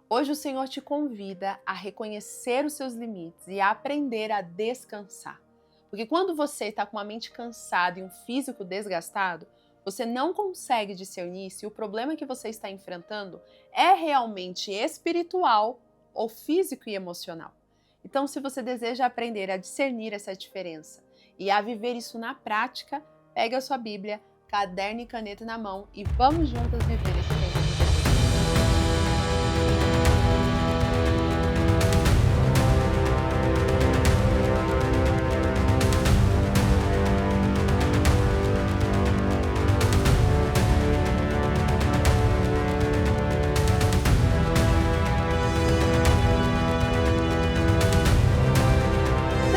Hoje o Senhor te convida a reconhecer os seus limites e a aprender a descansar. Porque quando você está com uma mente cansada e um físico desgastado, você não consegue discernir se o problema que você está enfrentando é realmente espiritual ou físico e emocional. Então, se você deseja aprender a discernir essa diferença e a viver isso na prática, pega a sua Bíblia, caderno e caneta na mão e vamos juntas viver esse tempo de Deus.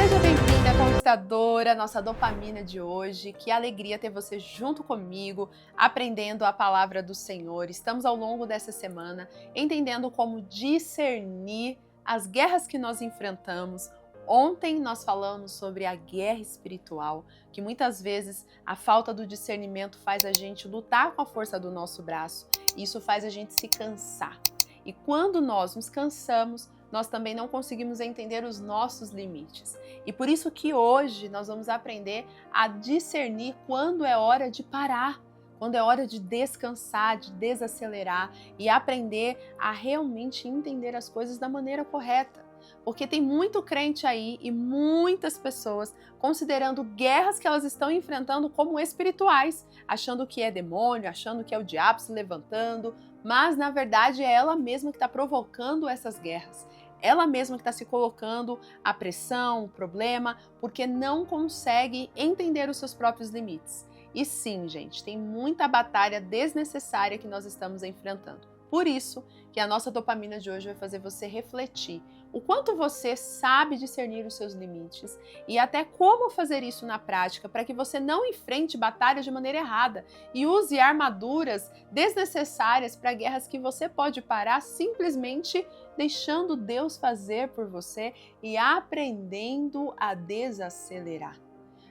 Seja bem-vinda, conquistadora, nossa dopamina de hoje. Que alegria ter você junto comigo, aprendendo a palavra do Senhor. Estamos ao longo dessa semana entendendo como discernir as guerras que nós enfrentamos. Ontem nós falamos sobre a guerra espiritual, que muitas vezes a falta do discernimento faz a gente lutar com a força do nosso braço. E isso faz a gente se cansar. E quando nós nos cansamos, nós também não conseguimos entender os nossos limites. E por isso que hoje nós vamos aprender a discernir quando é hora de parar, quando é hora de descansar, de desacelerar e aprender a realmente entender as coisas da maneira correta. Porque tem muito crente aí e muitas pessoas considerando guerras que elas estão enfrentando como espirituais, achando que é demônio, achando que é o diabo se levantando, mas na verdade é ela mesma que está provocando essas guerras. Ela mesma que está se colocando a pressão, o problema, porque não consegue entender os seus próprios limites. E sim, gente, tem muita batalha desnecessária que nós estamos enfrentando. Por isso que a nossa dopamina de hoje vai fazer você refletir o quanto você sabe discernir os seus limites e até como fazer isso na prática para que você não enfrente batalhas de maneira errada e use armaduras desnecessárias para guerras que você pode parar simplesmente deixando Deus fazer por você e aprendendo a desacelerar.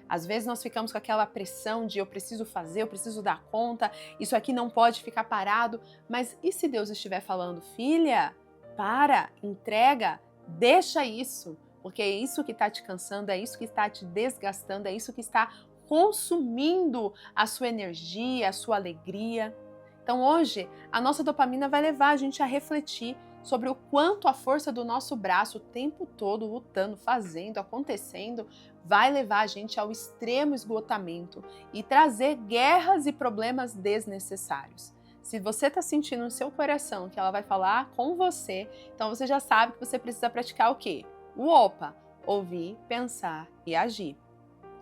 Às vezes nós ficamos com aquela pressão de eu preciso fazer, eu preciso dar conta, isso aqui não pode ficar parado, mas e se Deus estiver falando, filha, para, entrega, deixa isso, porque é isso que está te cansando, é isso que está te desgastando, é isso que está consumindo a sua energia, a sua alegria. Então hoje a nossa dopamina vai levar a gente a refletir sobre o quanto a força do nosso braço o tempo todo lutando, fazendo, acontecendo, vai levar a gente ao extremo esgotamento e trazer guerras e problemas desnecessários. Se você está sentindo no seu coração que ela vai falar com você, então você já sabe que você precisa praticar o quê? O OPA, ouvir, pensar e agir.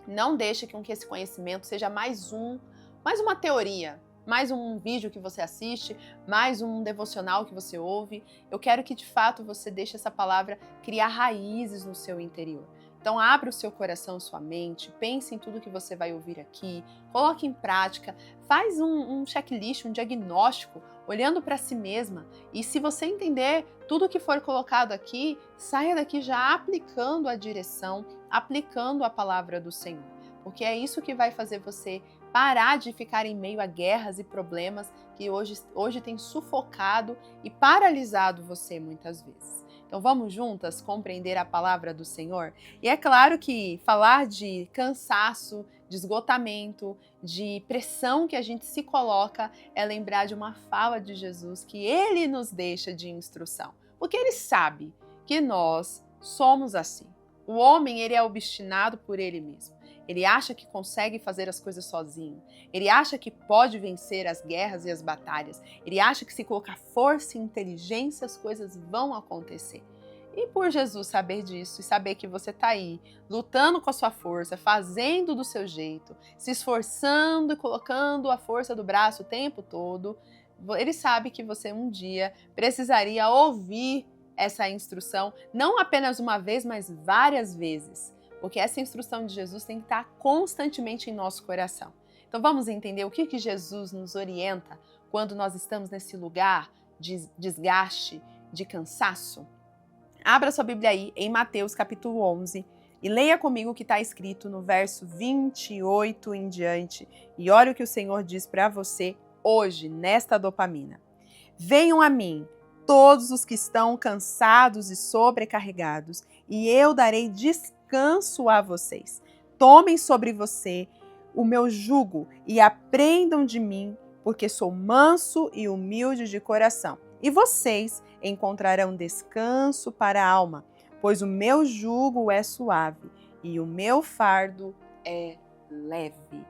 Não deixe que esse conhecimento seja mais uma teoria, mais um vídeo que você assiste, mais um devocional que você ouve. Eu quero que de fato você deixe essa palavra criar raízes no seu interior. Então abra o seu coração, sua mente, pense em tudo que você vai ouvir aqui, coloque em prática, faz um checklist, um diagnóstico, olhando para si mesma. E se você entender tudo que for colocado aqui, saia daqui já aplicando a direção, aplicando a palavra do Senhor. Porque é isso que vai fazer você parar de ficar em meio a guerras e problemas que hoje tem sufocado e paralisado você muitas vezes. Então vamos juntas compreender a palavra do Senhor? E é claro que falar de cansaço, de esgotamento, de pressão que a gente se coloca é lembrar de uma fala de Jesus que ele nos deixa de instrução. Porque ele sabe que nós somos assim. O homem, ele é obstinado por ele mesmo. Ele acha que consegue fazer as coisas sozinho. Ele acha que pode vencer as guerras e as batalhas. Ele acha que se colocar força e inteligência, as coisas vão acontecer. E por Jesus saber disso e saber que você está aí, lutando com a sua força, fazendo do seu jeito, se esforçando e colocando a força do braço o tempo todo, ele sabe que você um dia precisaria ouvir essa instrução, não apenas uma vez, mas várias vezes. Porque essa instrução de Jesus tem que estar constantemente em nosso coração. Então vamos entender o que Jesus nos orienta quando nós estamos nesse lugar de desgaste, de cansaço? Abra sua Bíblia aí em Mateus capítulo 11 e leia comigo o que está escrito no verso 28 em diante. E olha o que o Senhor diz para você hoje, nesta dopamina. Venham a mim, todos os que estão cansados e sobrecarregados, e eu darei descanso a vocês. Tomem sobre você o meu jugo e aprendam de mim, porque sou manso e humilde de coração. E vocês encontrarão descanso para a alma, pois o meu jugo é suave e o meu fardo é leve.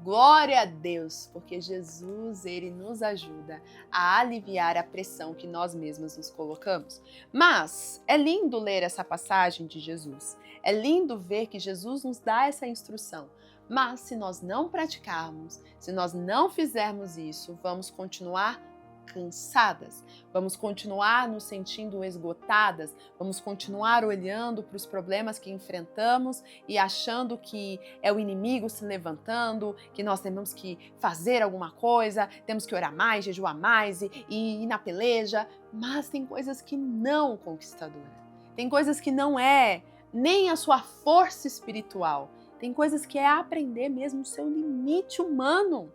Glória a Deus, porque Jesus, ele nos ajuda a aliviar a pressão que nós mesmos nos colocamos. Mas é lindo ler essa passagem de Jesus. É lindo ver que Jesus nos dá essa instrução. Mas se nós não praticarmos, se nós não fizermos isso, vamos continuar cansadas, vamos continuar nos sentindo esgotadas, vamos continuar olhando para os problemas que enfrentamos e achando que é o inimigo se levantando, que nós temos que fazer alguma coisa, temos que orar mais, jejuar mais e ir na peleja. Mas tem coisas que não, conquistadora. Tem coisas que não é nem a sua força espiritual. Tem coisas que é aprender mesmo o seu limite humano.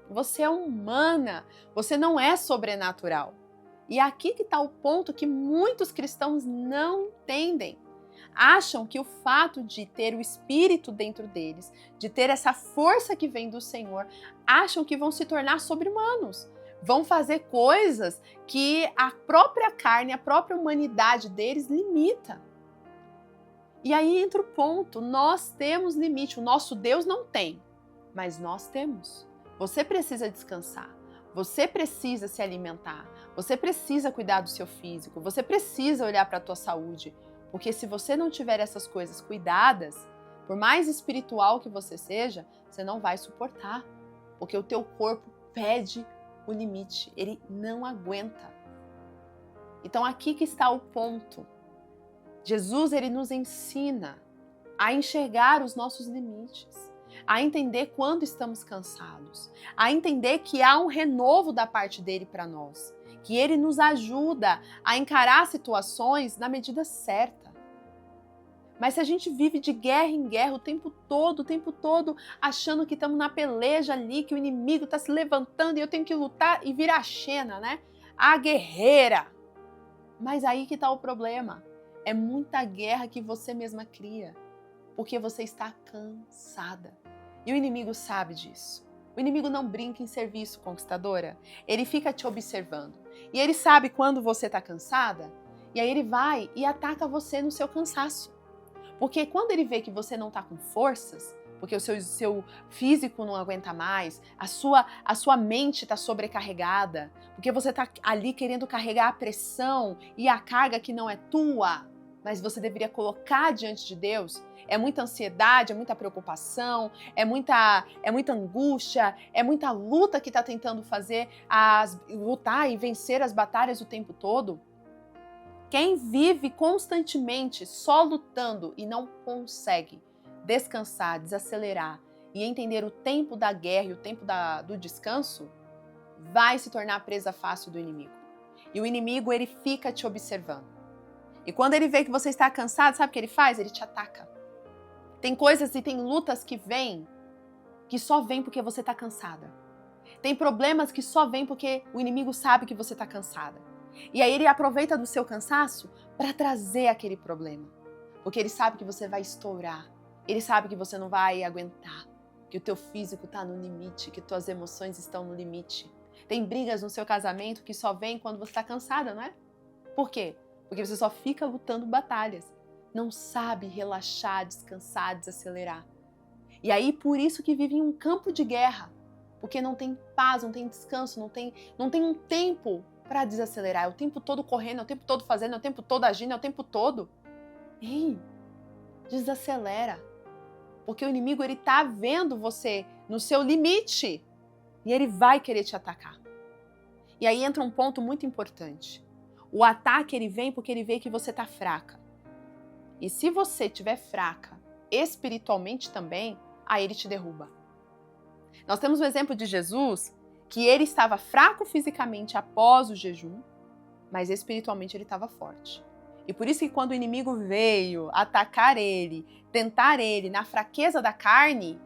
Você é humana, você não é sobrenatural. E aqui que está o ponto que muitos cristãos não entendem. Acham que o fato de ter o Espírito dentro deles, de ter essa força que vem do Senhor, acham que vão se tornar sobre-humanos. Vão fazer coisas que a própria carne, a própria humanidade deles limita. E aí entra o ponto, nós temos limite, o nosso Deus não tem, mas nós temos. Você precisa descansar, você precisa se alimentar, você precisa cuidar do seu físico, você precisa olhar para a tua saúde, porque se você não tiver essas coisas cuidadas, por mais espiritual que você seja, você não vai suportar, porque o teu corpo pede o limite, ele não aguenta. Então aqui que está o ponto. Jesus, ele nos ensina a enxergar os nossos limites, a entender quando estamos cansados, a entender que há um renovo da parte dele para nós, que ele nos ajuda a encarar situações na medida certa. Mas se a gente vive de guerra em guerra o tempo todo, achando que estamos na peleja ali, que o inimigo está se levantando e eu tenho que lutar e virar a Xena, né? A guerreira. Mas aí que está o problema. É muita guerra que você mesma cria, porque você está cansada. E o inimigo sabe disso. O inimigo não brinca em serviço, conquistadora. Ele fica te observando. E ele sabe quando você está cansada, e aí ele vai e ataca você no seu cansaço. Porque quando ele vê que você não está com forças, porque o seu físico não aguenta mais, a sua mente está sobrecarregada, porque você está ali querendo carregar a pressão e a carga que não é tua, mas você deveria colocar diante de Deus, é muita ansiedade, é muita preocupação, é muita angústia, é muita luta que está tentando lutar e vencer as batalhas o tempo todo. Quem vive constantemente só lutando e não consegue descansar, desacelerar e entender o tempo da guerra e o tempo do descanso, vai se tornar presa fácil do inimigo. E o inimigo, ele fica te observando. E quando ele vê que você está cansado, sabe o que ele faz? Ele te ataca. Tem coisas e tem lutas que vêm, que só vêm porque você está cansada. Tem problemas que só vêm porque o inimigo sabe que você está cansada. E aí ele aproveita do seu cansaço para trazer aquele problema. Porque ele sabe que você vai estourar. Ele sabe que você não vai aguentar. Que o teu físico está no limite, que tuas emoções estão no limite. Tem brigas no seu casamento que só vêm quando você está cansada, não é? Por quê? Porque você só fica lutando batalhas. Não sabe relaxar, descansar, desacelerar. E aí por isso que vive em um campo de guerra. Porque não tem paz, não tem descanso, não tem um tempo para desacelerar. É o tempo todo correndo, é o tempo todo fazendo, é o tempo todo agindo, é o tempo todo. Ei, desacelera. Porque o inimigo, ele tá vendo você no seu limite e ele vai querer te atacar. E aí entra um ponto muito importante. O ataque, ele vem porque ele vê que você tá fraca. E se você estiver fraca espiritualmente também, aí ele te derruba. Nós temos o exemplo de Jesus, que ele estava fraco fisicamente após o jejum, mas espiritualmente ele estava forte. E por isso que quando o inimigo veio atacar ele, tentar ele na fraqueza da carne,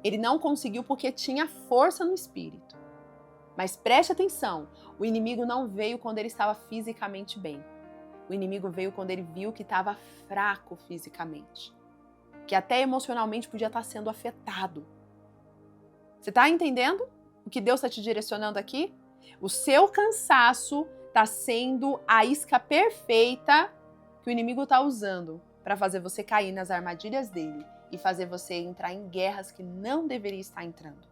ele não conseguiu porque tinha força no espírito. Mas preste atenção, o inimigo não veio quando ele estava fisicamente bem. O inimigo veio quando ele viu que estava fraco fisicamente, que até emocionalmente podia estar sendo afetado. Você está entendendo o que Deus está te direcionando aqui? O seu cansaço está sendo a isca perfeita que o inimigo está usando para fazer você cair nas armadilhas dele e fazer você entrar em guerras que não deveria estar entrando.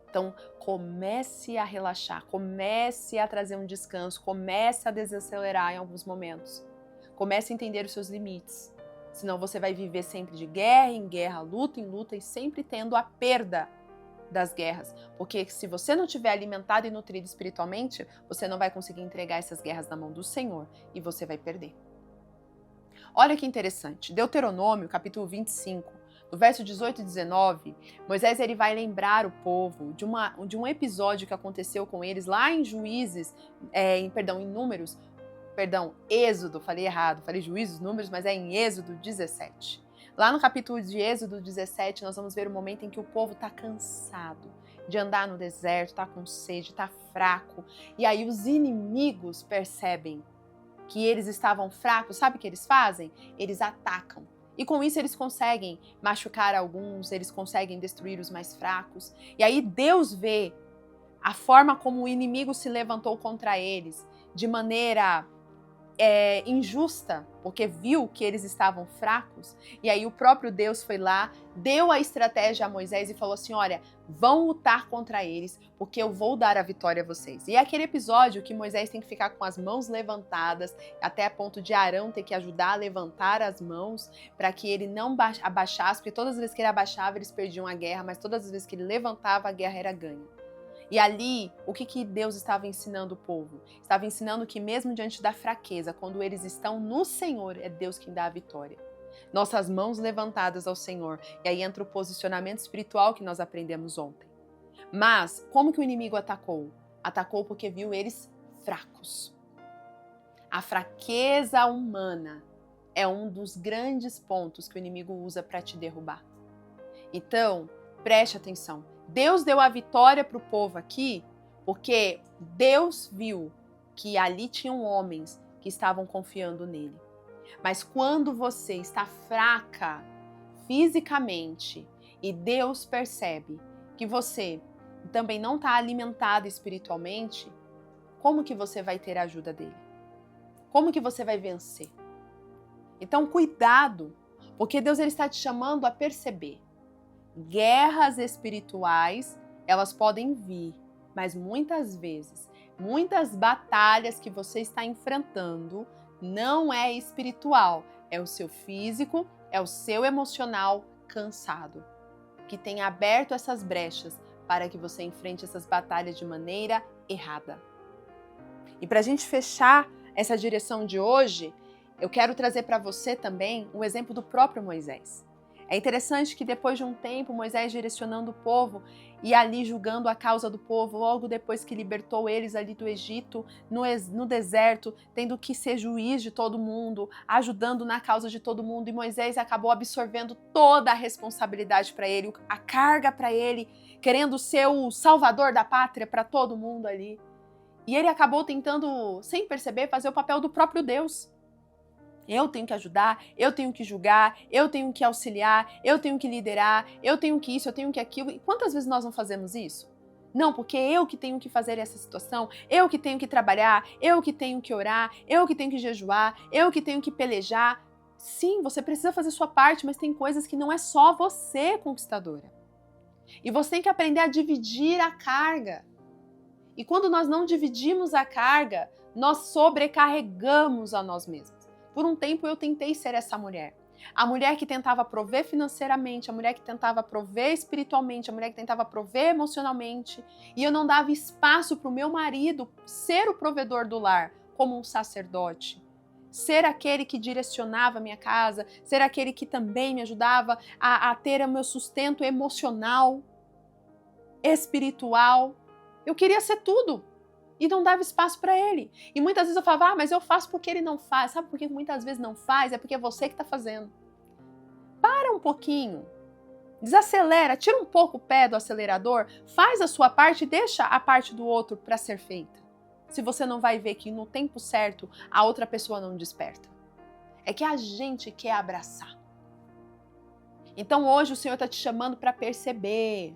Então, comece a relaxar, comece a trazer um descanso, comece a desacelerar em alguns momentos. Comece a entender os seus limites. Senão você vai viver sempre de guerra em guerra, luta em luta e sempre tendo a perda das guerras. Porque se você não estiver alimentado e nutrido espiritualmente, você não vai conseguir entregar essas guerras na mão do Senhor e você vai perder. Olha que interessante. Deuteronômio, capítulo 25, no verso 18 e 19, Moisés ele vai lembrar o povo de um episódio que aconteceu com eles lá em Êxodo, falei errado, falei Juízes, Números, mas é em Êxodo 17. Lá no capítulo de Êxodo 17, nós vamos ver o momento em que o povo está cansado de andar no deserto, está com sede, está fraco. E aí os inimigos percebem que eles estavam fracos, sabe o que eles fazem? Eles atacam. E com isso eles conseguem machucar alguns, eles conseguem destruir os mais fracos. E aí Deus vê a forma como o inimigo se levantou contra eles de maneira injusta, porque viu que eles estavam fracos. E aí o próprio Deus foi lá, deu a estratégia a Moisés e falou assim, olha, vão lutar contra eles, porque eu vou dar a vitória a vocês. E é aquele episódio que Moisés tem que ficar com as mãos levantadas, até a ponto de Arão ter que ajudar a levantar as mãos, para que ele não abaixasse, porque todas as vezes que ele abaixava, eles perdiam a guerra, mas todas as vezes que ele levantava, a guerra era ganha. E ali, o que Deus estava ensinando o povo? Estava ensinando que mesmo diante da fraqueza, quando eles estão no Senhor, é Deus quem dá a vitória. Nossas mãos levantadas ao Senhor. E aí entra o posicionamento espiritual que nós aprendemos ontem. Mas, como que o inimigo atacou? Atacou porque viu eles fracos. A fraqueza humana é um dos grandes pontos que o inimigo usa para te derrubar. Então, preste atenção. Deus deu a vitória para o povo aqui porque Deus viu que ali tinham homens que estavam confiando nele. Mas quando você está fraca fisicamente e Deus percebe que você também não está alimentada espiritualmente, como que você vai ter a ajuda dele? Como que você vai vencer? Então, cuidado, porque Deus ele está te chamando a perceber. Guerras espirituais, elas podem vir, mas muitas vezes, muitas batalhas que você está enfrentando não é espiritual, é o seu físico, é o seu emocional cansado, que tem aberto essas brechas para que você enfrente essas batalhas de maneira errada. E para a gente fechar essa direção de hoje, eu quero trazer para você também o exemplo do próprio Moisés. É interessante que depois de um tempo, Moisés direcionando o povo e ali julgando a causa do povo, logo depois que libertou eles ali do Egito, no deserto, tendo que ser juiz de todo mundo, ajudando na causa de todo mundo, e Moisés acabou absorvendo toda a responsabilidade para ele, a carga para ele, querendo ser o salvador da pátria para todo mundo ali. E ele acabou tentando, sem perceber, fazer o papel do próprio Deus. Eu tenho que ajudar, eu tenho que julgar, eu tenho que auxiliar, eu tenho que liderar, eu tenho que isso, eu tenho que aquilo. E quantas vezes nós não fazemos isso? Não, porque eu que tenho que fazer essa situação, eu que tenho que trabalhar, eu que tenho que orar, eu que tenho que jejuar, eu que tenho que pelejar. Sim, você precisa fazer sua parte, mas tem coisas que não é só você conquistadora. E você tem que aprender a dividir a carga. E quando nós não dividimos a carga, nós sobrecarregamos a nós mesmos. Por um tempo eu tentei ser essa mulher. A mulher que tentava prover financeiramente, a mulher que tentava prover espiritualmente, a mulher que tentava prover emocionalmente. E eu não dava espaço para o meu marido ser o provedor do lar, como um sacerdote. Ser aquele que direcionava a minha casa, ser aquele que também me ajudava a ter o meu sustento emocional, espiritual. Eu queria ser tudo. E não dava espaço para ele. E muitas vezes eu falava, mas eu faço porque ele não faz. Sabe por que muitas vezes não faz? É porque é você que está fazendo. Para um pouquinho Desacelera, tira um pouco o pé do acelerador, faz a sua parte e deixa a parte do outro para ser feita. Se você não vai ver que no tempo certo a outra pessoa não desperta. É que a gente quer abraçar. Então hoje o Senhor está te chamando para perceber.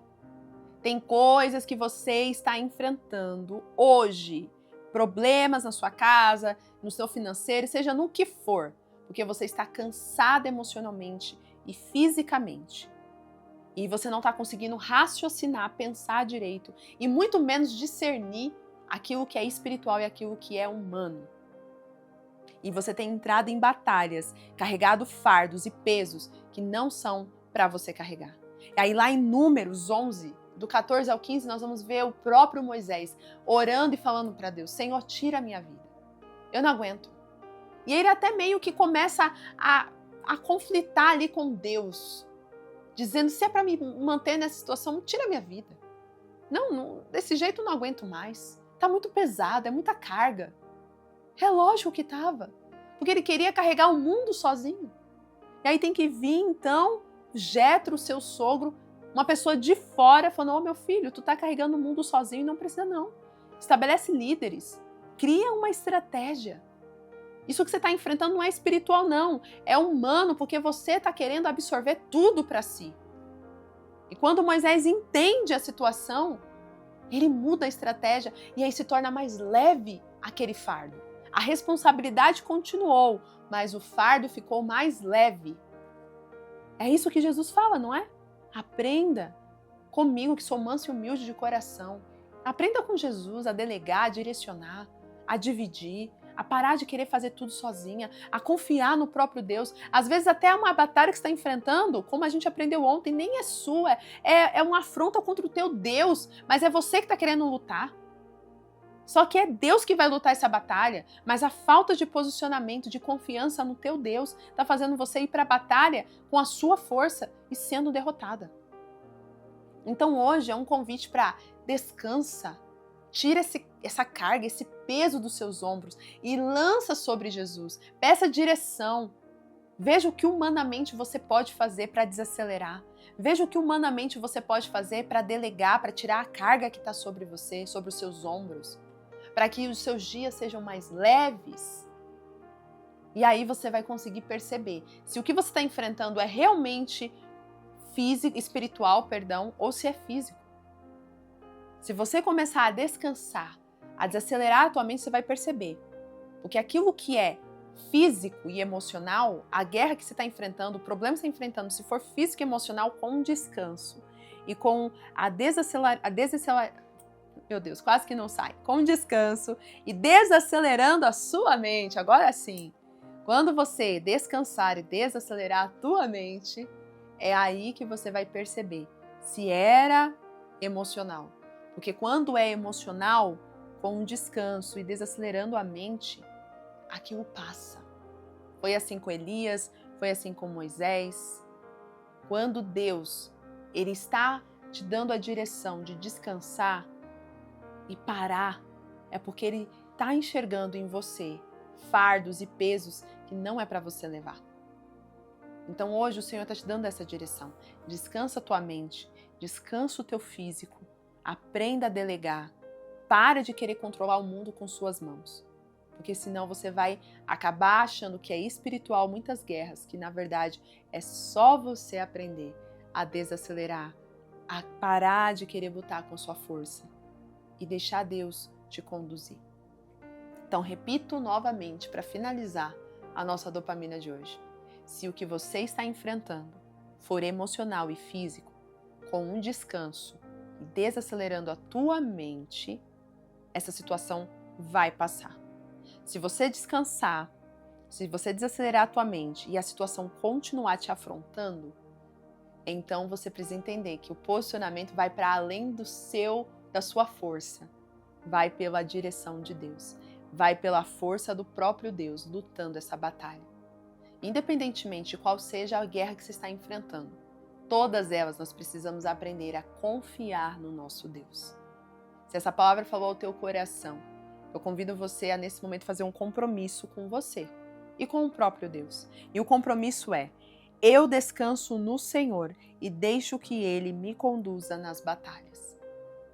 Tem coisas que você está enfrentando hoje, problemas na sua casa, no seu financeiro, seja no que for, porque você está cansado emocionalmente e fisicamente. E você não está conseguindo raciocinar, pensar direito e muito menos discernir aquilo que é espiritual e aquilo que é humano. E você tem entrado em batalhas, carregado fardos e pesos que não são para você carregar. E aí lá em Números 11, do 14 ao 15, nós vamos ver o próprio Moisés orando e falando para Deus: Senhor, tira a minha vida. Eu não aguento. E ele até meio que começa a conflitar ali com Deus, dizendo: se é para me manter nessa situação, tira a minha vida. Não, desse jeito eu não aguento mais. Tá muito pesado, é muita carga. É lógico que estava, porque ele queria carregar o mundo sozinho. E aí tem que vir, então, Jetro, seu sogro, uma pessoa de fora, falando: ô meu filho, tu tá carregando o mundo sozinho, não precisa não. Estabelece líderes, cria uma estratégia. Isso que você está enfrentando não é espiritual não, é humano, porque você está querendo absorver tudo para si. E quando Moisés entende a situação, ele muda a estratégia e aí se torna mais leve aquele fardo. A responsabilidade continuou, mas o fardo ficou mais leve. É isso que Jesus fala, não é? Aprenda comigo, que sou manso e humilde de coração. Aprenda com Jesus a delegar, a direcionar, a dividir, a parar de querer fazer tudo sozinha, a confiar no próprio Deus. Às vezes até uma batalha que você está enfrentando, como a gente aprendeu ontem, nem é sua, é uma afronta contra o teu Deus, mas é você que está querendo lutar. Só que é Deus que vai lutar essa batalha, mas a falta de posicionamento, de confiança no teu Deus, está fazendo você ir para a batalha com a sua força e sendo derrotada. Então hoje é um convite para descansa, tira essa carga, esse peso dos seus ombros e lança sobre Jesus. Peça direção. Veja o que humanamente você pode fazer para desacelerar. Veja o que humanamente você pode fazer para delegar, para tirar a carga que está sobre você, sobre os seus ombros, para que os seus dias sejam mais leves. E aí você vai conseguir perceber se o que você está enfrentando é realmente espiritual, ou se é físico. Se você começar a descansar, a desacelerar a tua mente, você vai perceber. Porque aquilo que é físico e emocional, a guerra que você está enfrentando, o problema que você está enfrentando, se for físico e emocional, com descanso e com meu Deus, quase que não sai. Com descanso e desacelerando a sua mente, agora sim. Quando você descansar e desacelerar a tua mente, é aí que você vai perceber se era emocional. Porque quando é emocional, com um descanso e desacelerando a mente, aquilo passa. Foi assim com Elias, foi assim com Moisés. Quando Deus, ele está te dando a direção de descansar e parar, é porque ele está enxergando em você fardos e pesos que não é para você levar. Então hoje o Senhor está te dando essa direção. Descansa a tua mente, descansa o teu físico, aprenda a delegar, para de querer controlar o mundo com suas mãos. Porque senão você vai acabar achando que é espiritual muitas guerras, que na verdade é só você aprender a desacelerar, a parar de querer lutar com sua força e deixar Deus te conduzir. Então repito novamente para finalizar a nossa dopamina de hoje. Se o que você está enfrentando for emocional e físico, com um descanso e desacelerando a tua mente, essa situação vai passar. Se você descansar, se você desacelerar a tua mente e a situação continuar te afrontando, então você precisa entender que o posicionamento vai para além da sua força, vai pela direção de Deus, vai pela força do próprio Deus lutando essa batalha. Independentemente de qual seja a guerra que você está enfrentando, todas elas nós precisamos aprender a confiar no nosso Deus. Se essa palavra falou ao teu coração, eu convido você a nesse momento fazer um compromisso com você e com o próprio Deus. E o compromisso é Eu descanso no Senhor e deixo que Ele me conduza nas batalhas.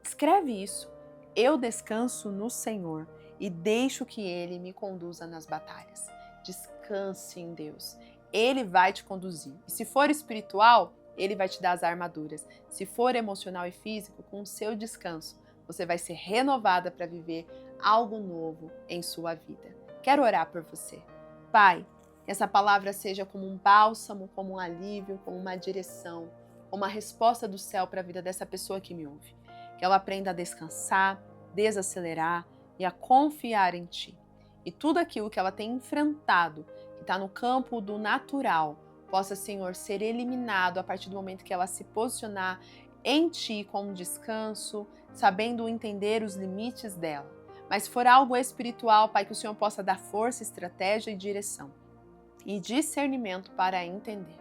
Escreve isso. Eu descanso no Senhor e deixo que Ele me conduza nas batalhas. Descanse em Deus. Ele vai te conduzir. E se for espiritual, Ele vai te dar as armaduras. Se for emocional e físico, com o seu descanso, você vai ser renovada para viver algo novo em sua vida. Quero orar por você. Pai, que essa palavra seja como um bálsamo, como um alívio, como uma direção, como uma resposta do céu para a vida dessa pessoa que me ouve. Que ela aprenda a descansar, desacelerar e a confiar em Ti. E tudo aquilo que ela tem enfrentado, que está no campo do natural, possa, Senhor, ser eliminado a partir do momento que ela se posicionar em Ti com um descanso, sabendo entender os limites dela. Mas se for algo espiritual, Pai, que o Senhor possa dar força, estratégia e direção e discernimento para entender.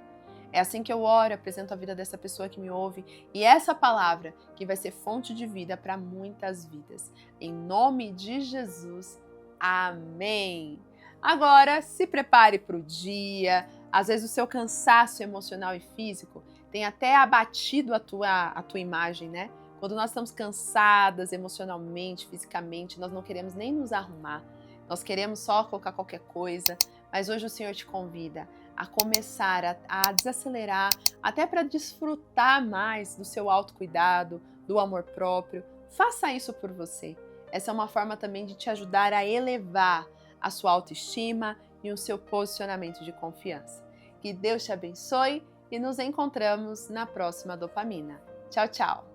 É assim que eu oro, apresento a vida dessa pessoa que me ouve e essa palavra que vai ser fonte de vida para muitas vidas. Em nome de Jesus, amém! Agora, se prepare para o dia. Às vezes o seu cansaço emocional e físico tem até abatido a tua imagem, né? Quando nós estamos cansadas emocionalmente, fisicamente, nós não queremos nem nos arrumar. Nós queremos só colocar qualquer coisa. Mas hoje o Senhor te convida a começar a desacelerar, até para desfrutar mais do seu autocuidado, do amor próprio. Faça isso por você. Essa é uma forma também de te ajudar a elevar a sua autoestima e o seu posicionamento de confiança. Que Deus te abençoe e nos encontramos na próxima Dopamina. Tchau, tchau!